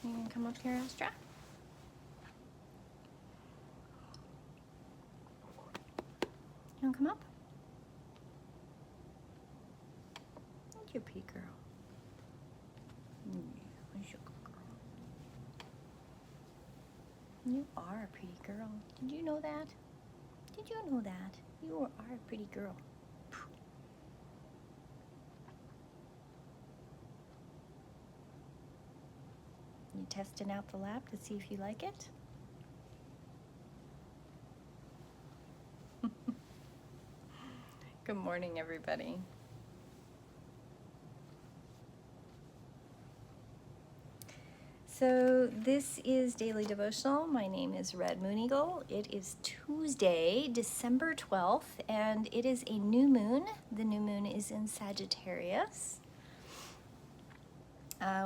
You can come up here, Astra. You want to come up? You're a pretty girl. Yeah, you're a good girl. You are a pretty girl. Did you know that? Did you know that? You are a pretty girl. You testing out the lab to see if you like it? Good morning, everybody. So this is Daily Devotional. My name is Red Moon Eagle. It is Tuesday, December 12th, and it is a new moon. The new moon is in Sagittarius.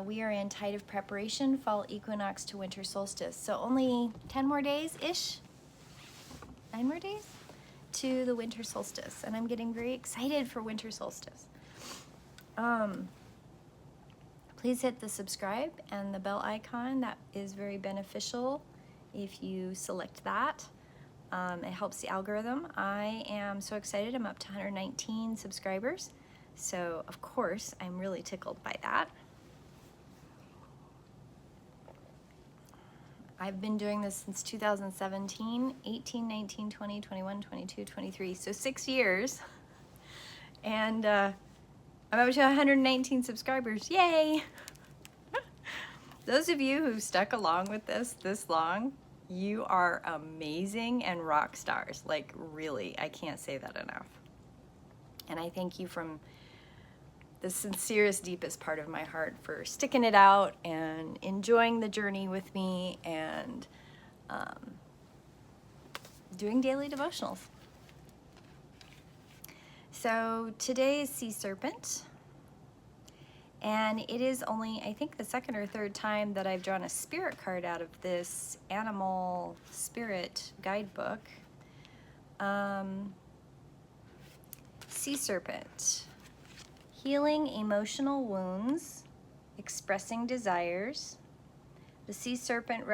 We are in tide of preparation, fall equinox to winter solstice. So only 10 more days-ish, 9 more days to the winter solstice. And I'm getting very excited for winter solstice. Please hit the subscribe and the bell icon. That is very beneficial if you select that. It helps the algorithm. I am so excited. I'm up to 119 subscribers. So, of course, I'm really tickled by that. I've been doing this since 2017, 18, 19, 20, 21, 22, 23, so 6 years. And I'm up to 119 subscribers, yay! Those of you who stuck along with this long, you are amazing and rock stars. Like, really, I can't say that enough. And I thank you from the sincerest, deepest part of my heart for sticking it out and enjoying the journey with me and doing daily devotionals. So today is Sea Serpent, and it is only, I think, the second or third time that I've drawn a spirit card out of this animal spirit guidebook. Sea Serpent. Healing emotional wounds, expressing desires. The sea serpent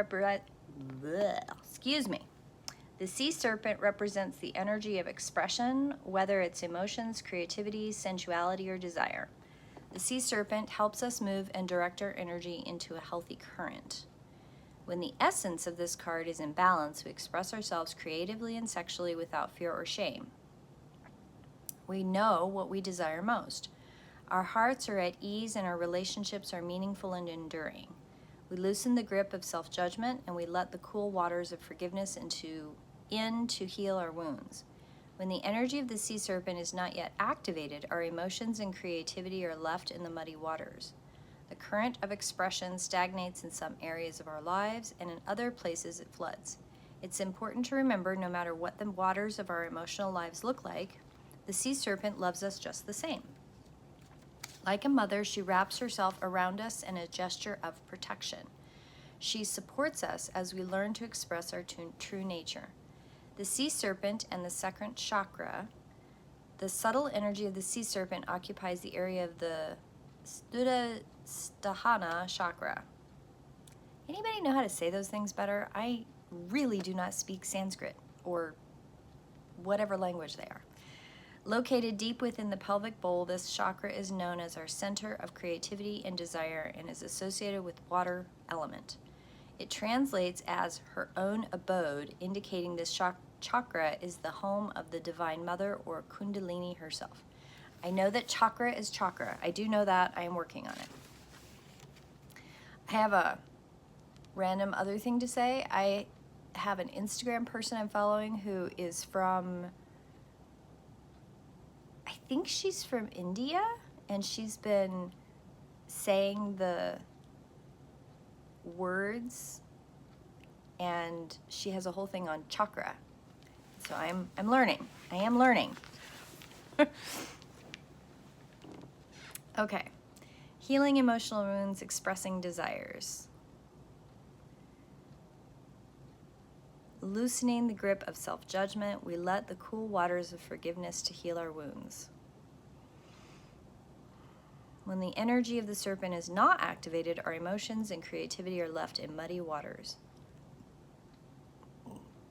The sea serpent represents the energy of expression, whether it's emotions, creativity, sensuality, or desire. The sea serpent helps us move and direct our energy into a healthy current. When the essence of this card is in balance, we express ourselves creatively and sexually without fear or shame. We know what we desire most. Our hearts are at ease and our relationships are meaningful and enduring. We loosen the grip of self-judgment and we let the cool waters of forgiveness in to heal our wounds. When the energy of the sea serpent is not yet activated, our emotions and creativity are left in the muddy waters. The current of expression stagnates in some areas of our lives, and in other places it floods. It's important to remember, no matter what the waters of our emotional lives look like, the sea serpent loves us just the same. Like a mother, she wraps herself around us in a gesture of protection. She supports us as we learn to express our true nature. The sea serpent and the second chakra. The subtle energy of the sea serpent occupies the area of the Sthana chakra. Anybody know how to say those things better? I really do not speak Sanskrit or whatever language they are. Located deep within the pelvic bowl, this chakra is known as our center of creativity and desire and is associated with water element. It translates as her own abode, indicating this chakra is the home of the Divine Mother or Kundalini herself. I know that chakra is chakra. I do know that. I am working on it. I have a random other thing to say. I have an Instagram person I'm following who is from, I think she's from India, and she's been saying the words, and she has a whole thing on chakra. So I'm learning. I am learning. Okay. Healing emotional wounds, expressing desires. Loosening the grip of self-judgment, we let the cool waters of forgiveness to heal our wounds. When the energy of the serpent is not activated, our emotions and creativity are left in muddy waters.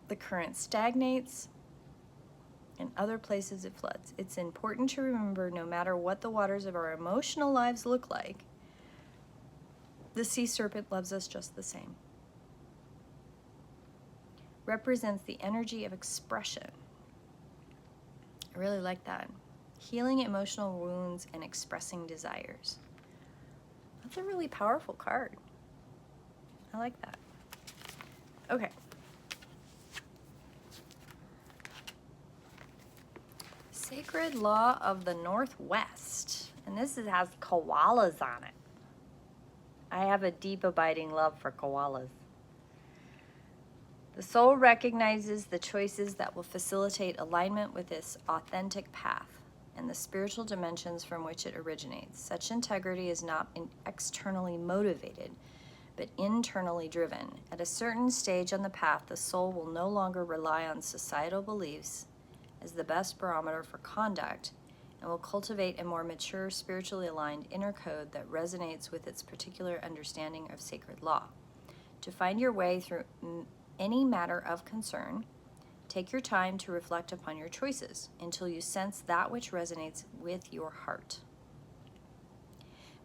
The current stagnates, in other places it floods. It's important to remember, no matter what the waters of our emotional lives look like, the sea serpent loves us just the same. Represents the energy of expression. I really like that. Healing emotional wounds and expressing desires. That's a really powerful card. I like that. Okay. Sacred Law of the Northwest. And this has koalas on it. I have a deep abiding love for koalas. The soul recognizes the choices that will facilitate alignment with its authentic path and the spiritual dimensions from which it originates. Such integrity is not externally motivated, but internally driven. At a certain stage on the path, the soul will no longer rely on societal beliefs as the best barometer for conduct and will cultivate a more mature, spiritually aligned inner code that resonates with its particular understanding of sacred law. To find your way through any matter of concern, take your time to reflect upon your choices until you sense that which resonates with your heart.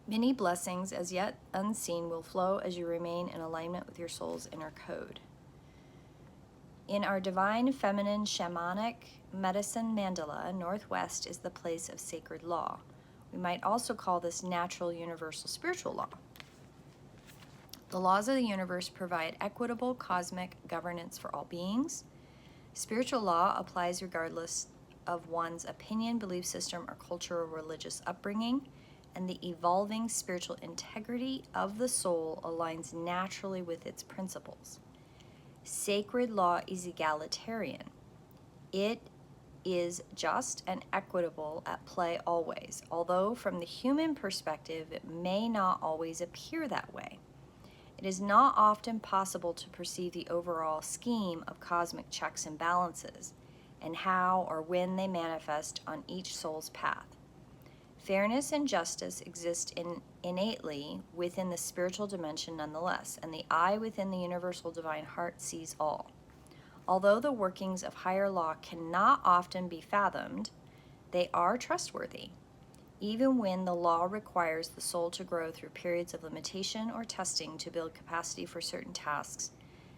Many blessings, as yet unseen, will flow as you remain in alignment with your soul's inner code. In our divine feminine shamanic medicine mandala, Northwest is the place of sacred law. We might also call this natural universal spiritual law. The laws of the universe provide equitable cosmic governance for all beings. Spiritual law applies regardless of one's opinion, belief system, or cultural or religious upbringing, and the evolving spiritual integrity of the soul aligns naturally with its principles. Sacred law is egalitarian. It is just and equitable at play always, although from the human perspective it may not always appear that way. It is not often possible to perceive the overall scheme of cosmic checks and balances and how or when they manifest on each soul's path. Fairness and justice exist innately within the spiritual dimension nonetheless, and the eye within the universal divine heart sees all. Although the workings of higher law cannot often be fathomed, they are trustworthy, even when the law requires the soul to grow through periods of limitation or testing to build capacity for certain tasks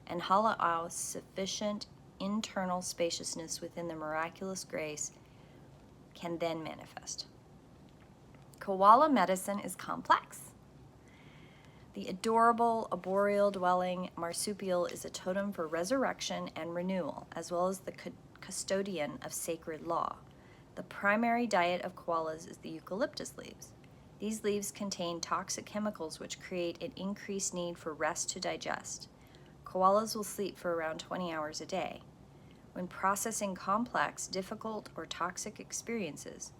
and hollow out sufficient internal spaciousness within the miraculous grace can then manifest. Koala medicine is complex. The adorable arboreal dwelling marsupial is a totem for resurrection and renewal, as well as the custodian of sacred law. The primary diet of koalas is the eucalyptus leaves. These leaves contain toxic chemicals which create an increased need for rest to digest. Koalas will sleep for around 20 hours a day. When processing complex, difficult, or toxic experiences,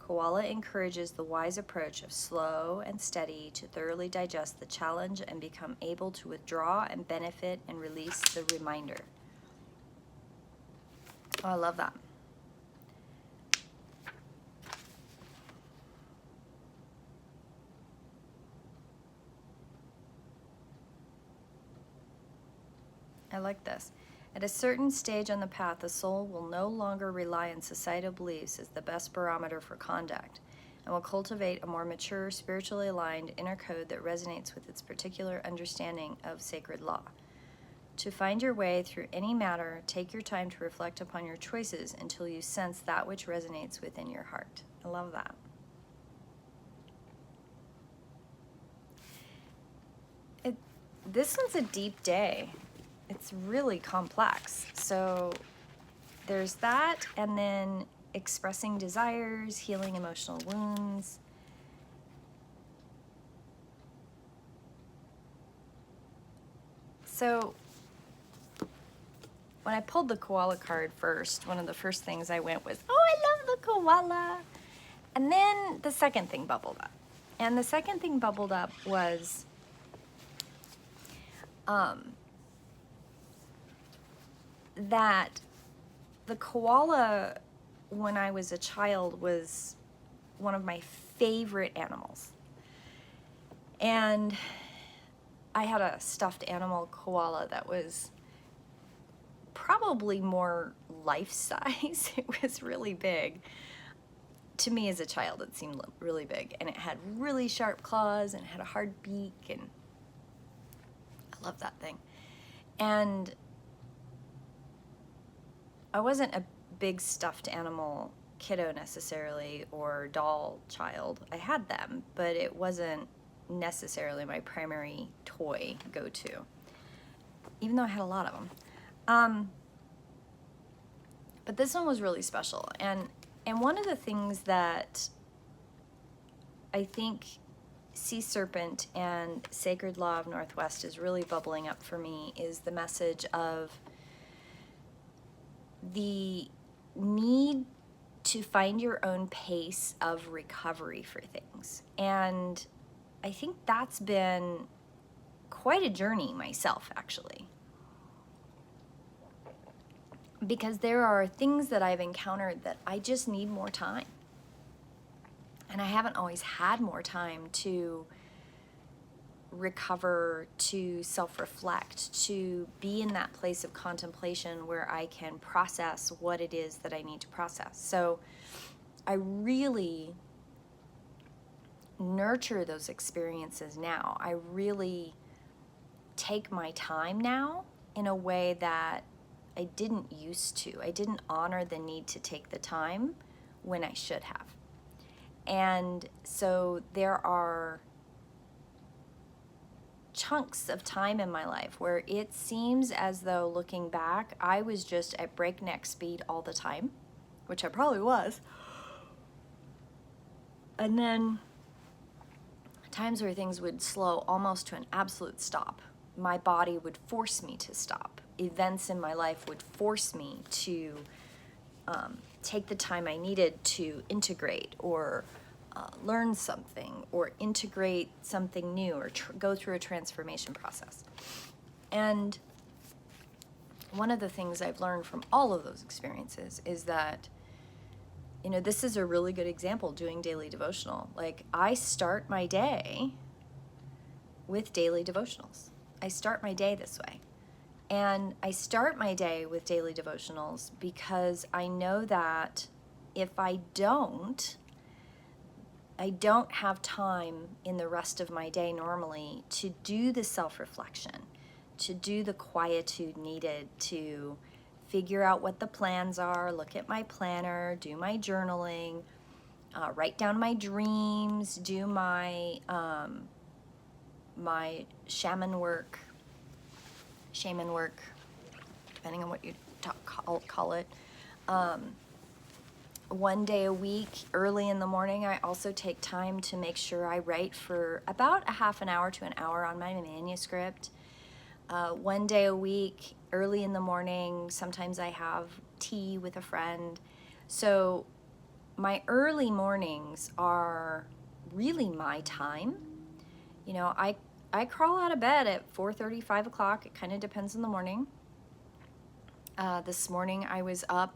koala encourages the wise approach of slow and steady to thoroughly digest the challenge and become able to withdraw and benefit and release the reminder. Oh, I love that. I like this. At a certain stage on the path, the soul will no longer rely on societal beliefs as the best barometer for conduct and will cultivate a more mature, spiritually aligned inner code that resonates with its particular understanding of sacred law. To find your way through any matter, take your time to reflect upon your choices until you sense that which resonates within your heart. I love that. This one's a deep day. It's really complex. So there's that, and then expressing desires, healing emotional wounds. So when I pulled the koala card first, one of the first things I went was, oh, I love the koala. And then the second thing bubbled up. And the second thing bubbled up was that the koala, when I was a child, was one of my favorite animals. And I had a stuffed animal koala that was probably more life size. It was really big. To me as a child, it seemed really big. And it had really sharp claws and it had a hard beak. And I love that thing. And I wasn't a big stuffed animal kiddo necessarily, or doll child. I had them, but it wasn't necessarily my primary toy go-to, even though I had a lot of them. But this one was really special. And one of the things that I think Sea Serpent and Sacred Law of Northwest is really bubbling up for me is the message of the need to find your own pace of recovery for things. And I think that's been quite a journey myself, actually. Because there are things that I've encountered that I just need more time. And I haven't always had more time to recover, to self-reflect, to be in that place of contemplation where I can process what it is that I need to process. So I really nurture those experiences now. I really take my time now in a way that I didn't used to. I didn't honor the need to take the time when I should have. And so there are chunks of time in my life where it seems as though, looking back, I was just at breakneck speed all the time, which I probably was. And then times where things would slow almost to an absolute stop. My body would force me to stop. Events in my life would force me to take the time I needed to integrate or learn something or integrate something new or go through a transformation process. And one of the things I've learned from all of those experiences is that, you know, this is a really good example, doing daily devotional. Like, I start my day with daily devotionals. I start my day this way. And I start my day with daily devotionals because I know that if I don't have time in the rest of my day normally to do the self-reflection, to do the quietude needed to figure out what the plans are, look at my planner, do my journaling, write down my dreams, do my my shaman work, depending on what you call it. One day a week, early in the morning, I also take time to make sure I write for about a half an hour to an hour on my manuscript. One day a week, early in the morning, sometimes I have tea with a friend. So my early mornings are really my time. You know, I crawl out of bed at 4:30, 5 o'clock. It kind of depends on the morning. This morning I was up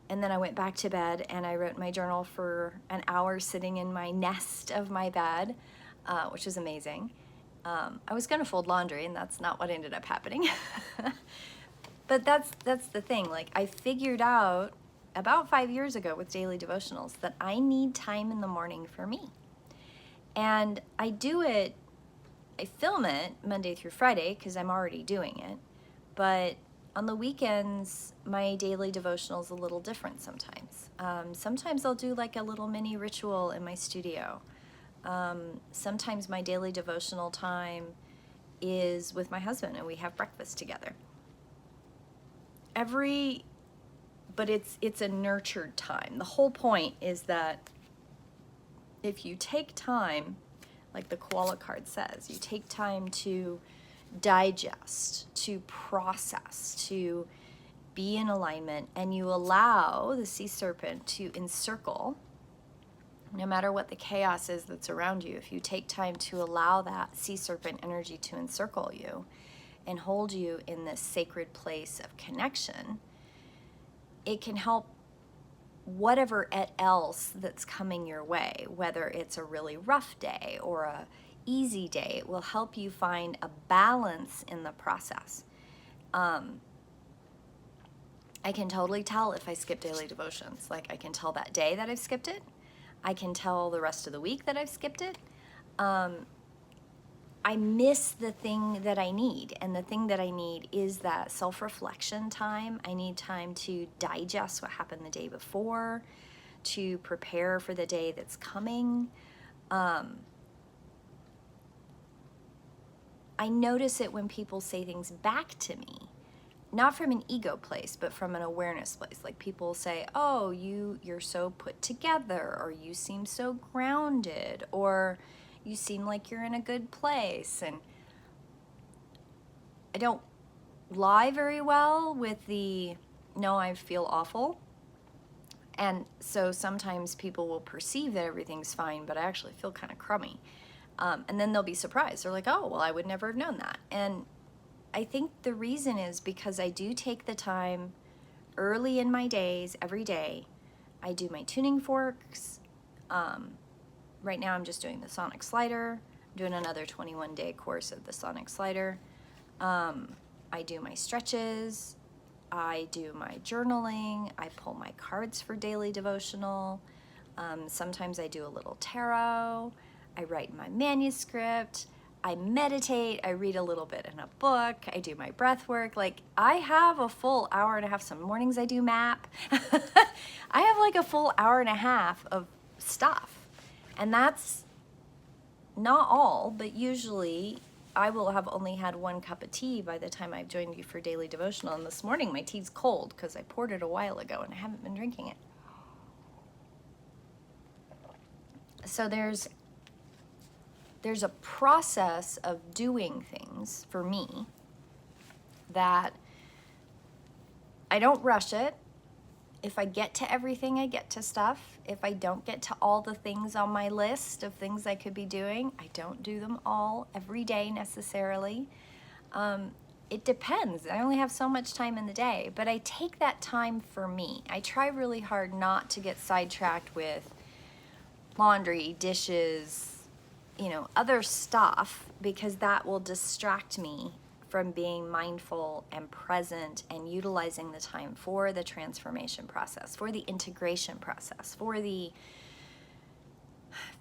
and then I went back to bed and I wrote my journal for an hour sitting in my nest of my bed, which was amazing. I was going to fold laundry and that's not what ended up happening. But that's the thing. Like, I figured out about 5 years ago with daily devotionals that I need time in the morning for me. And I do it, I film it Monday through Friday because I'm already doing it. But on the weekends, my daily devotional is a little different sometimes. Sometimes I'll do like a little mini ritual in my studio. Sometimes my daily devotional time is with my husband and we have breakfast together. But it's a nurtured time. The whole point is that if you take time, like the koala card says, you take time to digest, to process, to be in alignment, and you allow the sea serpent to encircle, no matter what the chaos is that's around you, if you take time to allow that sea serpent energy to encircle you and hold you in this sacred place of connection, it can help whatever else that's coming your way, whether it's a really rough day or a easy day. It will help you find a balance in the process. I can totally tell if I skip daily devotions. Like, I can tell that day that I've skipped it. I can tell the rest of the week that I've skipped it. I miss the thing that I need, and the thing that I need is that self-reflection time. I need time to digest what happened the day before, to prepare for the day that's coming. I notice it when people say things back to me, not from an ego place, but from an awareness place. Like, people say, oh, you're so put together, or you seem so grounded, or you seem like you're in a good place. And I don't lie very well with the, no, I feel awful. And so sometimes people will perceive that everything's fine, but I actually feel kind of crummy. And then they'll be surprised. They're like, oh, well, I would never have known that. And I think the reason is because I do take the time early in my days, every day. I do my tuning forks. Right now I'm just doing the sonic slider. I'm doing another 21-day course of the sonic slider. I do my stretches. I do my journaling. I pull my cards for daily devotional. Sometimes I do a little tarot. I write my manuscript. I meditate. I read a little bit in a book. I do my breath work. Like, I have a full hour and a half. Some mornings I do map. I have like a full hour and a half of stuff. And that's not all, but usually I will have only had 1 cup of tea by the time I've joined you for daily devotional. And this morning my tea's cold because I poured it a while ago and I haven't been drinking it. So there's a process of doing things for me that I don't rush it. If I get to everything, I get to stuff. If I don't get to all the things on my list of things I could be doing, I don't do them all every day necessarily. It depends. I only have so much time in the day, but I take that time for me. I try really hard not to get sidetracked with laundry, dishes, other stuff, because that will distract me from being mindful and present and utilizing the time for the transformation process, for the integration process, for the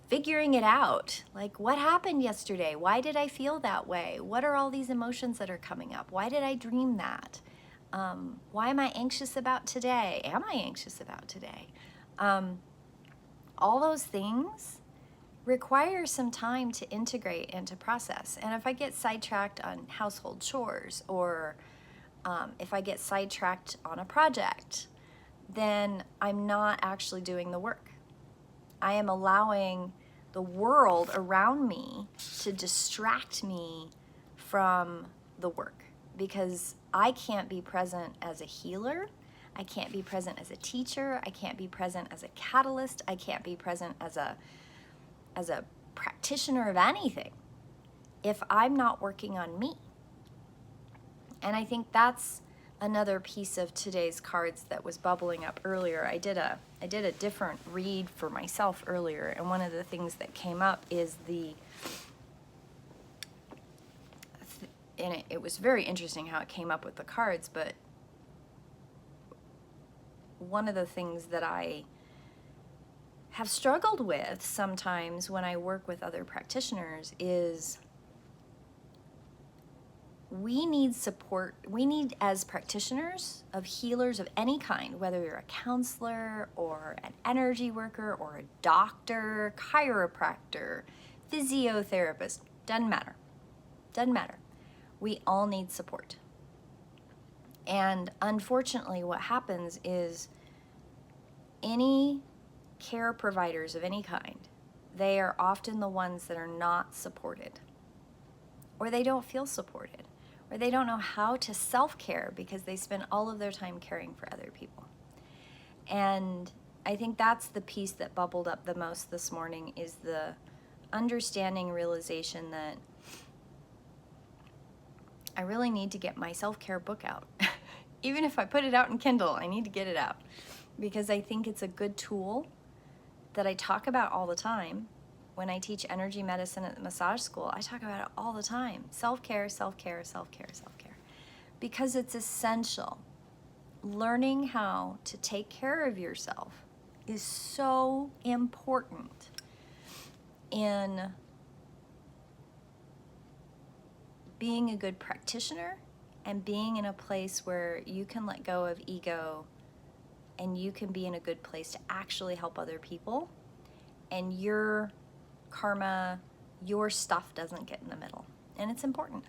figuring it out. Like, what happened yesterday? Why did I feel that way? What are all these emotions that are coming up? Why did I dream that? Why am I anxious about today? Am I anxious about today? All those things require some time to integrate and to process. And if I get sidetracked on household chores, or if I get sidetracked on a project, then I'm not actually doing the work. I am allowing the world around me to distract me from the work, because I can't be present as a healer. I can't be present as a teacher. I can't be present as a catalyst. I can't be present as a practitioner of anything if I'm not working on me. And I think that's another piece of today's cards that was bubbling up earlier. I did a different read for myself earlier, and one of the things that came up is and it was very interesting how it came up with the cards, but one of the things that I have struggled with sometimes when I work with other practitioners is we need support. We need, as practitioners of healers of any kind, whether you're a counselor or an energy worker or a doctor, chiropractor, physiotherapist, doesn't matter. Doesn't matter. We all need support. And unfortunately, what happens is any care providers of any kind, they are often the ones that are not supported, or they don't feel supported, or they don't know how to self-care because they spend all of their time caring for other people. And I think that's the piece that bubbled up the most this morning, is the understanding, realization that I really need to get my self-care book out. Even if I put it out in Kindle, I need to get it out. because I think it's a good tool that I talk about all the time. When I teach energy medicine at the massage school, I talk about it all the time. Self-care, self-care, self-care, self-care. Because it's essential. Learning how to take care of yourself is so important in being a good practitioner and being in a place where you can let go of ego and you can be in a good place to actually help other people, and your karma, your stuff doesn't get in the middle. And it's important.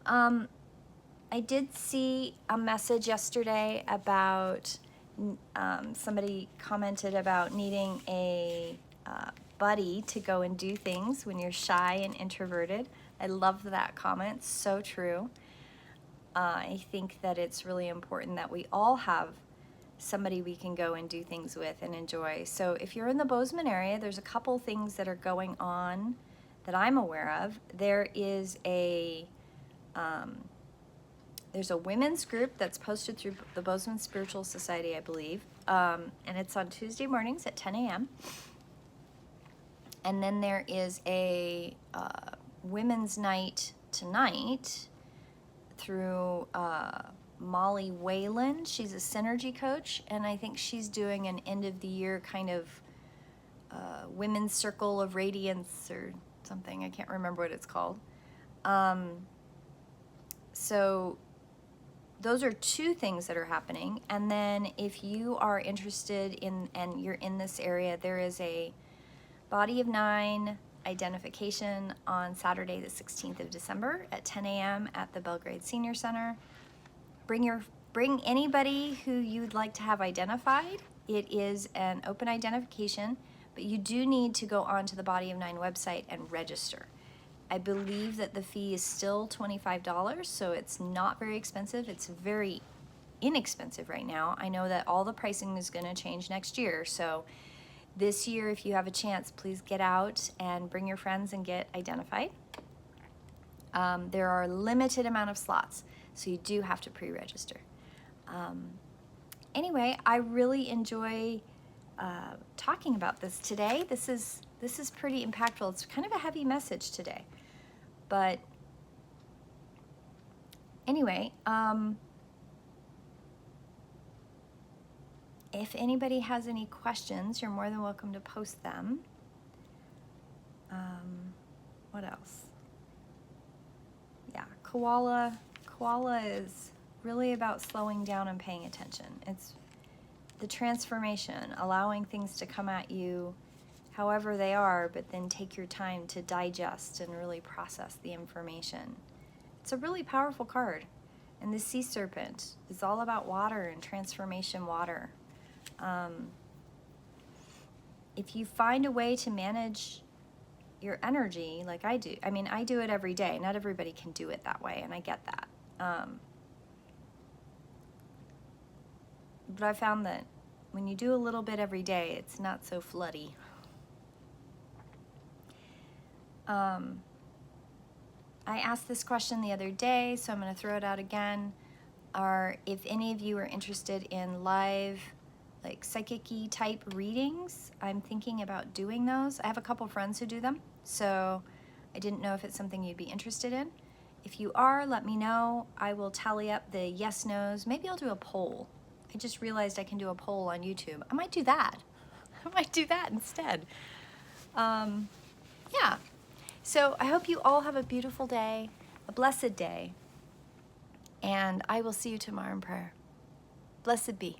I did see a message yesterday about somebody commented about needing a buddy to go and do things when you're shy and introverted. I love that comment. So true. I think that it's really important that we all have somebody we can go and do things with and enjoy. So if you're in the Bozeman area, there's a couple things that are going on that I'm aware of. There's a women's group that's posted through the Bozeman Spiritual Society, I believe, and it's on Tuesday mornings at 10 a.m. And then there is a women's night tonight through Molly Whalen. She's a synergy coach, and I think she's doing an end of the year kind of women's circle of radiance or something. I can't remember what it's called. So those are two things that are happening. And then if you are interested in, and you're in this area, there is a Body of 9 identification on Saturday the 16th of December at 10 a.m. at the Belgrade Senior Center. Bring anybody who you'd like to have identified. It is an open identification, but you do need to go onto the Body of 9 website and register. I believe that the fee is still $25, so it's not very expensive. It's very inexpensive right now. I know that all the pricing is going to change next year, so this year, if you have a chance, please get out and bring your friends and get identified. There are a limited amount of slots, so you do have to pre-register. Anyway, I really enjoy talking about this today. This is pretty impactful. It's kind of a heavy message today, but anyway, if anybody has any questions, you're more than welcome to post them. What else? Yeah, koala is really about slowing down and paying attention. It's the transformation, allowing things to come at you however they are, but then take your time to digest and really process the information. It's a really powerful card. And the Sea Serpent is all about water and transformation water. If you find a way to manage your energy like I do, I mean, I do it every day. Not everybody can do it that way, and I get that. But I found that when you do a little bit every day, it's not so floody. I asked this question the other day, so I'm going to throw it out again. If any of you are interested in live, like psychic-y type readings, I'm thinking about doing those. I have a couple friends who do them, so I didn't know if it's something you'd be interested in. If you are, let me know. I will tally up the yes, no's. Maybe I'll do a poll. I just realized I can do a poll on YouTube. I might do that. I might do that instead. Yeah. So I hope you all have a beautiful day, a blessed day, and I will see you tomorrow in prayer. Blessed be.